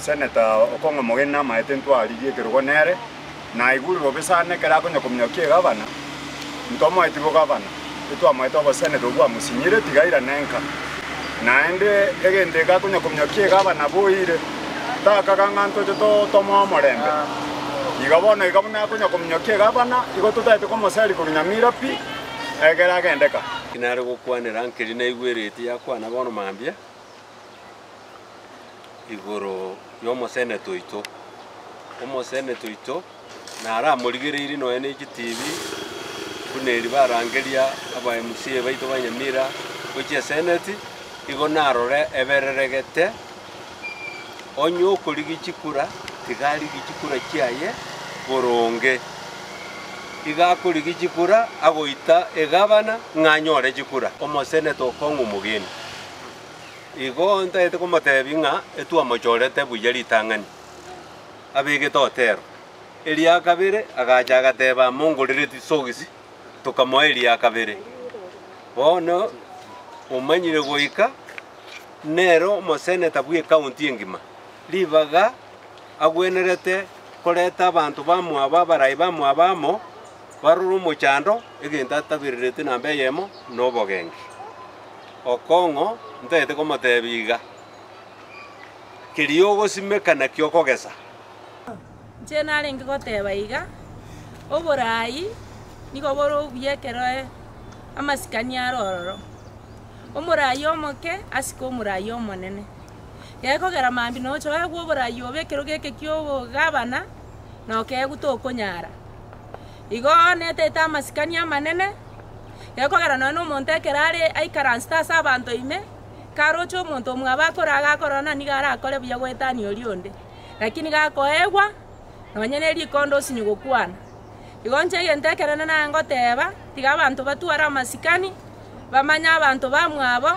Senator Okongo Omogeni namaete ntwaririe ekerogo nere na iguriro bisane kera konya komnyokie gavana ntomoeti bo gavana etwamaete obo Senator obwa musinyire tigaira nenka naende egende gakonya komnyokie gavana boire takagang'anto to tomo morembe igabona konya komnyokie gavana igotutaete komoseri korunyamira pi egera agendeka kinare gukwanira nkiri na igwereti yakwana bono mambia igoro yomo Senator ito omo Senator ito nara murigireiri no ene TV kuneri barangeria aba MC baito banyamira kuche Senate igo narore ebereregete onyo kurigichikura tigari gichikura kiaye boronge iga kurigichikura agoita egavana nganyore chikura omo Senator Okongo Omogeni igo ntaete komotebinga etua mochorete buyeri tang'ani abege totero eria kabere agacha agateba mongorereti sogisi tokamoa eria kabere bono omanyire goika nero omo Senator bwe county engima libaga agwenerete koreta abantu bamwaba barai bamwabamo baruru mochando egenta tabirerete nambe yemo nobogengi Okongo ntaete komotebiga kiriogo simekana kiokogesa Jena rengi goteba iga oborai nigo boro byekeroe amasikani arororo omorai omoke asiko omorai omonene gekogera mambi no choe gwo borai obekero geke kyo gavana no keguto okonyara igo netete amasikani amanene gekogera no monte kerare aikaransta sabanto ime karocho monto mwabakora agakorana nigara akore buya gwetani orionde lakini gakoegwa nonyene rikondo sinyugokwana igonche yentekerana na ngoteba tiga abantu batwara amasikani bamanya abantu bamwabo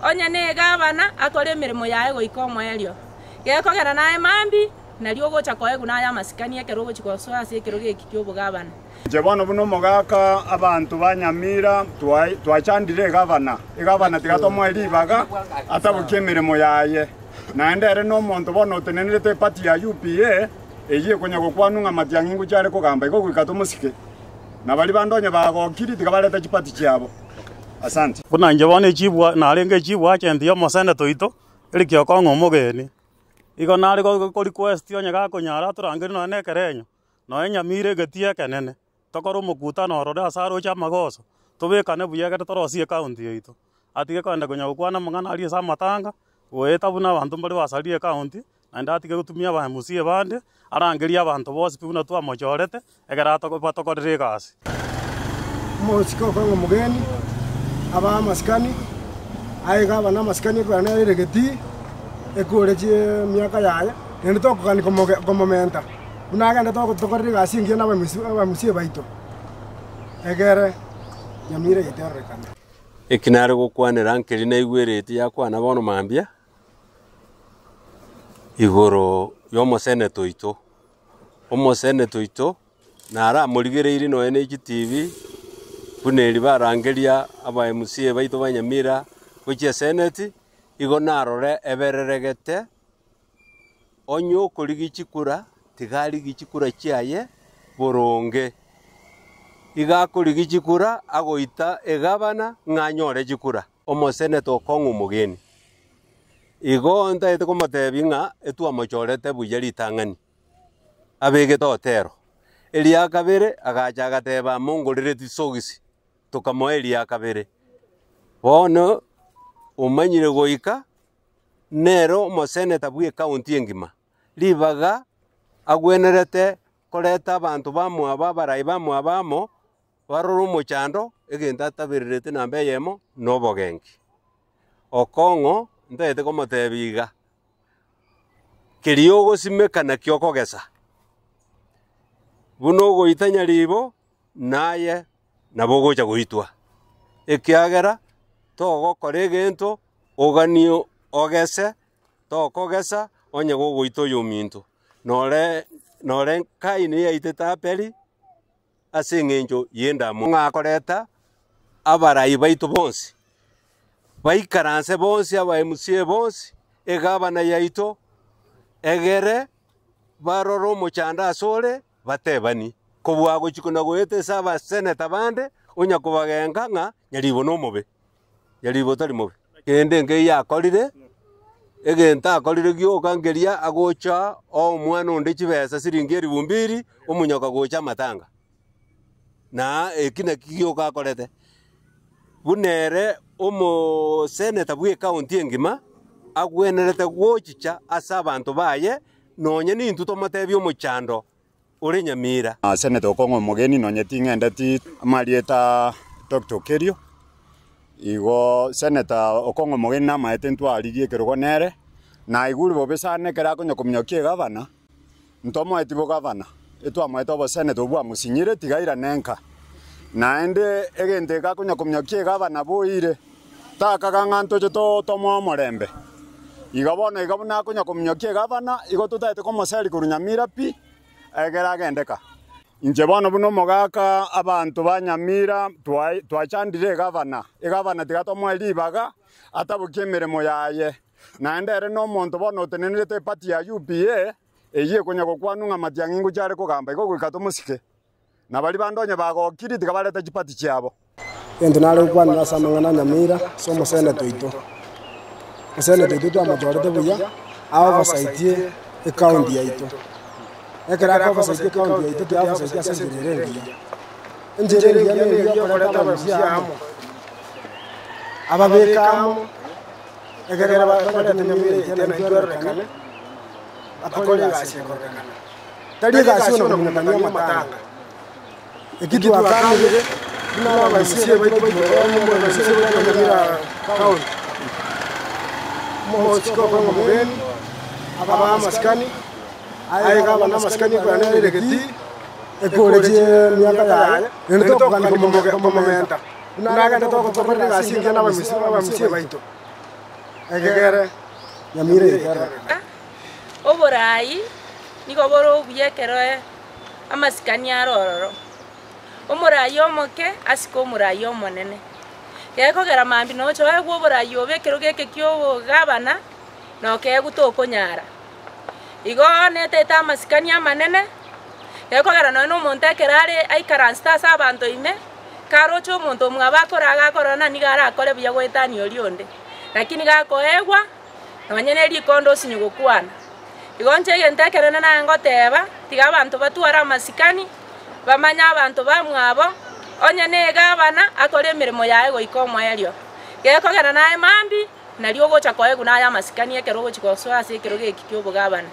onyene gavana akore emirimo yae goikomo elio gekogera nae mambi nario gocha koegu na ya masikani ekerogo chikosoa ase ekerogo ekikyo bugavana Jebono buno mogaka abantu banyamira twachandire gavana igavana tigatomo elibaga atabukie emirimo yaye naende ere no monto bono tenenete party ya UPA eyiye konya gokwanunga matiangingu chare kogamba iko gwikata musike na bali bandonye bagokiri tigabaleta chipati cyabo asante kuna njebone chibwa narenge chibwa chendi omo Senator ito elikyo Okongo Omogeni igo nari ko request onye ga konyara turangiri no nekerenyo no enyamire getie kenene tokoro mukutano orode asaro cha magoso tubekane buyegete torosie county ito atige kwenda konya gukwana mungana ali sa matanga weta buna abantu bali basalie county na ndatige gutumia ba MC bande arangeria abantu bose buna twa mochorete egera tokokorere gasi Mosiko Okongo Omogeni aba maskani aiga bana maskani bana iregeti ekoreje miaka yaya nende tokokani komomenta bunagenda tokokorere gasi ngiye na bamusie baito egere nyamire iterekana ekinare gukwanira nkiri na igwereti yakwana bono mambia igoro yomo Senator ito omo Senator ito nara murigireiri no ene TV kuneri barangeria aba MC baito banyamira kuche Senate igo narore ebereregete onyo kurigichikura tigari gichikura chiaye boronge iga kurigichikura agoita egavana nganyore chikura omo Senator Okongo Omogeni igo ntaete komotebinga etua mochorete buyeri tang'ani abege totero eria kabere agacha agateba mongorereti sogisi tokamoa eria kabere bono omanyire goika nero omo Senator bwe county engima libaga agwenerete koreta abantu bamwaba barai bamwabamo baroro mochando egenta tabirerete nambe yemo nobogengi Okongo ntaete komotebiga kiriogo simekana kiokogesa buno goitanya ribo naye nabogocha goitwa ekiagera togokora egento oganio ogese tokogesa onye gogoito yominto nore kaine yaitete aperi ase eng'encho yendamo ng'akoreta abarai baito bonsi baikaranse bonsi aba MC bonsi egabana yaito egere baroro omochando asore batebani kobwa gochikuna goete saba seneta bande onya kubagenga ng'a nyaribo no mobe nyaribo tari mobe kende nge yakorire egenta akorire gioka ngeria agocha omwana onde chibesa siringi 2,000 omunyoka gocha matanga na ekina gioka akorete bunere omo seneta bwe county engima agwenerete gochicha asa abantu baye nonye nintu tomatebi omochando ore Nyamira. Seneta Okongo Omogeni nonye ting'endeti marieta Dr. Kerio igo Seneta Okongo Omogeni namaete ntwarigie ekerogo nere na iguru bobesane kera konya komnyokie gavana ntomoeti bo gavana etwamaete obo seneta obwa musinyire tigaira nenka naende egente gakonya komnyokie gavana boire takagang'anto cheto tomo morembe iga bono iga buna konya komnyokie gavana igo tutaete komoseri koru Nyamira pi egera agendeka inche bono buno mogaka abantu ba Nyamira twachandire egavana tigatomoe ribaga atabukia emeremo yaye naende ere no omonto bono otenenete epati ya UPA eyie konya gokwanung'a matiang'ingu chare kogamba igo goika tomosike na bari bandonye bagokiri tigabarete chipati chiabo ente nare gokwanera ase amang'ana Nyamira ase omoseneta oito omoseneta oito twamachorete buya aoversightie ekaunti yaito ekera akoversightie ekaunti yaito tiaoversightie ase enchera engiya neria okoreta abagusia amo ababeka amo egerera bakorete Nyamira itiana itwerekane bakore egasi ekorekana tari egasi ono komunyakania amatanga ekitu akamire n'abagusia baito Nyamira kaunti Mochiko Okongo Omogeni aba maskani aiga bana maskani kwa nere regeti ekoreje miaka yaye nito kokani komomenta unaga nito kotorre gasi ngena bamusie baito egegere Nyamira ikara oborai nigo boro buyekero amasikani arororo omorai omoke asiko omorai omonene gekogera mambi nocho egwo oborai obekero geke kio gavana no keguto okonyara igo netete amasikani amanene gekogera nono omonto ekerare aikaransta ase abanto ime karoche omonto omwe akora akorana niga arakore buya goetani orionde lakini gakoegwa nonye ne rikondo osinye gokwana igo nche egente ekerene naye ngoteba tiga abanto batwara amasikani bamanya abantu bamwabo onye ne gavana akore emeremo yaye goika omoerio gekogera naye mambi nario gocha koegu naye amasikani ekero gochikosoa ase ekero geki kio obogavana.